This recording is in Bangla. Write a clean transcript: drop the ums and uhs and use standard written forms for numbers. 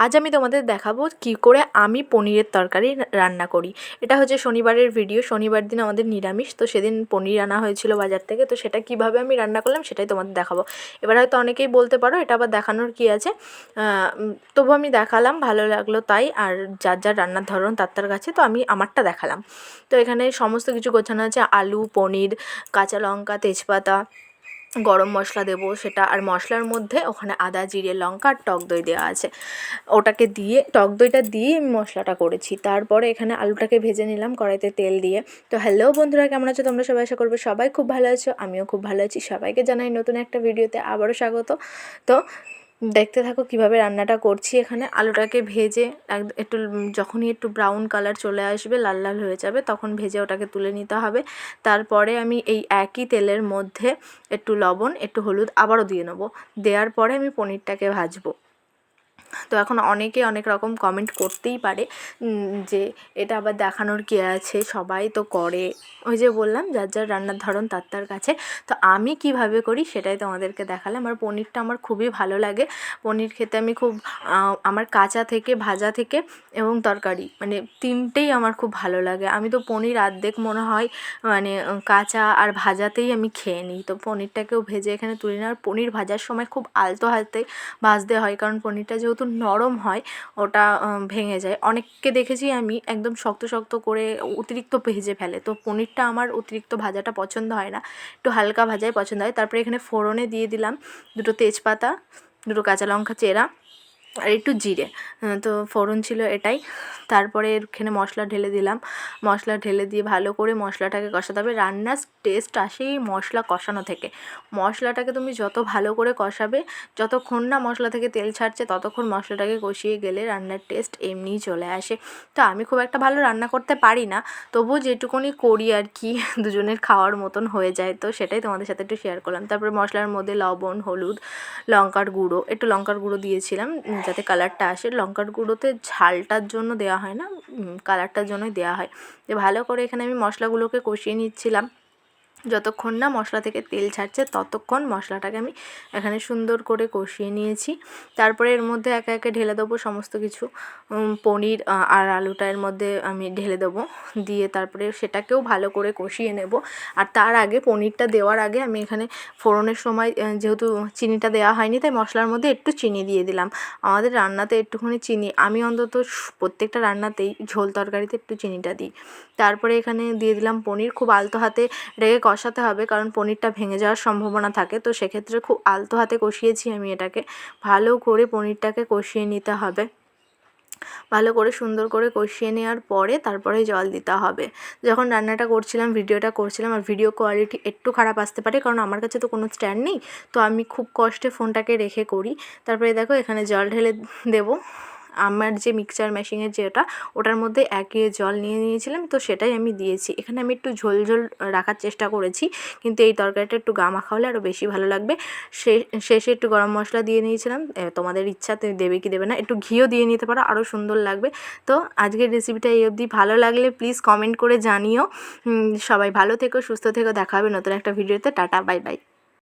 আজ আমি তোমাদের দেখাবো কি করে আমি পনিরের তরকারি রান্না করি। এটা হচ্ছে শনিবারের ভিডিও। শনিবার দিন আমাদের নিরামিষ, তো সেদিন পনির আনা হয়েছিল বাজার থেকে। তো সেটা কিভাবে আমি রান্না করলাম সেটাই তোমাদের দেখাবো। এবার হয়তো অনেকেই বলতে পারো এটা আবার দেখানোর কী আছে, তবু আমি দেখালাম, ভালো লাগলো তাই। আর যার যার রান্নার ধরন তার তার কাছে, তো আমি আমারটা দেখালাম। তো এখানে সমস্ত কিছু গোছানো আছে: আলু, পনির, কাঁচা লঙ্কা, তেজপাতা, গরম মশলা দেবো সেটা, আর মশলার মধ্যে ওখানে আদা, জিরে, লঙ্কা আর টক দই দেওয়া আছে। ওটাকে দিয়ে, টক দইটা দিয়ে আমি মশলাটা করেছি। তারপরে এখানে আলুটাকে ভেজে নিলাম কড়াইতে তেল দিয়ে। তো হ্যালো বন্ধুরা, কেমন আছো তোমরা সবাই? আশা করবো সবাই খুব ভালো আছো, আমিও খুব ভালো আছি। সবাইকে জানাই নতুন একটা ভিডিওতে আবারও স্বাগত। তো দেখতে থাকো কিভাবে রান্নাটা করছি। এখানে আলুটাকে ভেজে একটু, যখনই একটু ব্রাউন কালার চলে আসবে, লাল লাল হয়ে যাবে, তখন ভেজে ওটাকে তুলে নিতে হবে। তারপরে আমি এই একই তেলের মধ্যে একটু লবণ, একটু হলুদ আবারও দিয়ে নেবো। দেওয়ার পরে আমি পনিরটাকে ভাজবো। তো এখন অনেকে অনেক রকম কমেন্ট করতেই পারে যে এটা আবার দেখানোর কী আছে, সবাই তো করে। ওই যে বললাম, যার যার রান্নার ধরন তার তার কাছে। তো আমি কিভাবে করি সেটাই তোমাদেরকে দেখালাম। আর পনিরটা আমার খুবই ভালো লাগে। পনির খেতে আমি খুব, আমার কাঁচা থেকে, ভাজা থেকে এবং তরকারি, মানে তিনটেই আমার খুব ভালো লাগে। আমি তো পনির অর্ধেক মনে হয় মানে কাঁচা আর ভাজাতেই আমি খেয়ে নিই। তো পনিরটাকেও ভেজে এখানে তুলে নেওয়ার, পনির ভাজার সময় খুব আলতো হাতে ভাজতে হয়, কারণ পনিরটা যেহেতু নরম হয় ওটা ভেঙে যায়। অনেককে দেখেছি আমি একদম শক্ত শক্ত করে অতিরিক্ত ভেজে ফেলে। তো পনিরটা আমার অতিরিক্ত ভাজাটা পছন্দ হয় না, একটু হালকা ভাজাই পছন্দ হয়। তারপরে এখানে ফোড়নে দিয়ে দিলাম 2টো তেজপাতা, 2টো কাঁচা লঙ্কা চেরা আর একটু জিরে। তো ফোড়ন ছিল এটাই। তারপরে এখানে মশলা ঢেলে দিলাম। মশলা ঢেলে দিয়ে ভালো করে মশলাটাকে কষাতে হবে। রান্নার টেস্ট আসেই মশলা কষানো থেকে। মশলাটাকে তুমি যত ভালো করে কষাবে, যতক্ষণ না মশলা থেকে তেল ছাড়ছে ততক্ষণ মশলাটাকে কষিয়ে গেলে রান্নার টেস্ট এমনিই চলে আসে। তো আমি খুব একটা ভালো রান্না করতে পারি না, তবুও যেটুকুনি করি আর কি, দুজনের খাওয়ার মতন হয়ে যায়। তো সেটাই তোমাদের সাথে একটু শেয়ার করলাম। তারপরে মশলার মধ্যে লবণ, হলুদ, লঙ্কার গুঁড়ো, একটু লঙ্কার গুঁড়ো দিয়েছিলাম যাতে কালারটা আসে। লঙ্কার গুঁড়োতে ঝালটার জন্য দেওয়া হয় না, কালারটার জন্যই দেওয়া হয়। তো ভালো করে এখানে আমি মশলাগুলোকে কষিয়ে নিচ্ছিলাম। যতক্ষণ না মশলা থেকে তেল ছাড়ছে ততক্ষণ মশলাটাকে আমি এখানে সুন্দর করে কষিয়ে নিয়েছি। তারপরে এর মধ্যে একে একে ঢেলে দেবো সমস্ত কিছু। পনির আর আলুটা এর মধ্যে আমি ঢেলে দেবো, দিয়ে তারপরে সেটাকেও ভালো করে কষিয়ে নেব। আর তার আগে, পনিরটা দেওয়ার আগে আমি এখানে ফোড়নের সময় যেহেতু চিনিটা দেওয়া হয়নি, তাই মশলার মধ্যে একটু চিনি দিয়ে দিলাম। আমাদের রান্নাতে একটুখানি চিনি, আমি অন্তত প্রত্যেকটা রান্নাতেই ঝোল তরকারিতে একটু চিনিটা দিই। তারপরে এখানে দিয়ে দিলাম পনির। খুব আলতো হাতে এটাকে কষাতে হবে, কারণ পনিরটা ভেঙে যাওয়ার সম্ভাবনা থাকে। তো সেক্ষেত্রে খুব আলতো হাতে কষিয়েছি আমি এটাকে। ভালো করে পনিরটাকে কষিয়ে নিতে হবে। ভালো করে সুন্দর করে কষিয়ে নেওয়ার পরে তারপরে জল দিতে হবে। যখন রান্নাটা করছিলাম, ভিডিওটা করছিলাম, আর ভিডিও কোয়ালিটি একটু খারাপ আসতে পারে, কারণ আমার কাছে তো কোনো স্ট্যান্ড নেই। তো আমি খুব কষ্টে ফোনটাকে রেখে করি। তারপরে দেখো এখানে জল ঢেলে দেবো। আমার যে মিক্সচার মেশিনের যেটা, ওটার মধ্যে একই জল নিয়ে নিয়েছিলাম, তো সেটাই আমি দিয়েছি। এখানে আমি একটু ঝোল ঝোল রাখার চেষ্টা করেছি, কিন্তু এই তরকারিটা একটু গা মাখা হলে আরও বেশি ভালো লাগবে। শেষে একটু গরম মশলা দিয়ে নিয়েছিলাম, তোমাদের ইচ্ছা তুমি দেবে কি দেবে না। একটু ঘিও দিয়ে নিতে পারো, আরও সুন্দর লাগবে। তো আজকের রেসিপিটা এই অবধি। ভালো লাগলে প্লিজ কমেন্ট করে জানিও। সবাই ভালো থেকো, সুস্থ থেকো। দেখা হবে নতুন একটা ভিডিওতে। Tata, bye bye.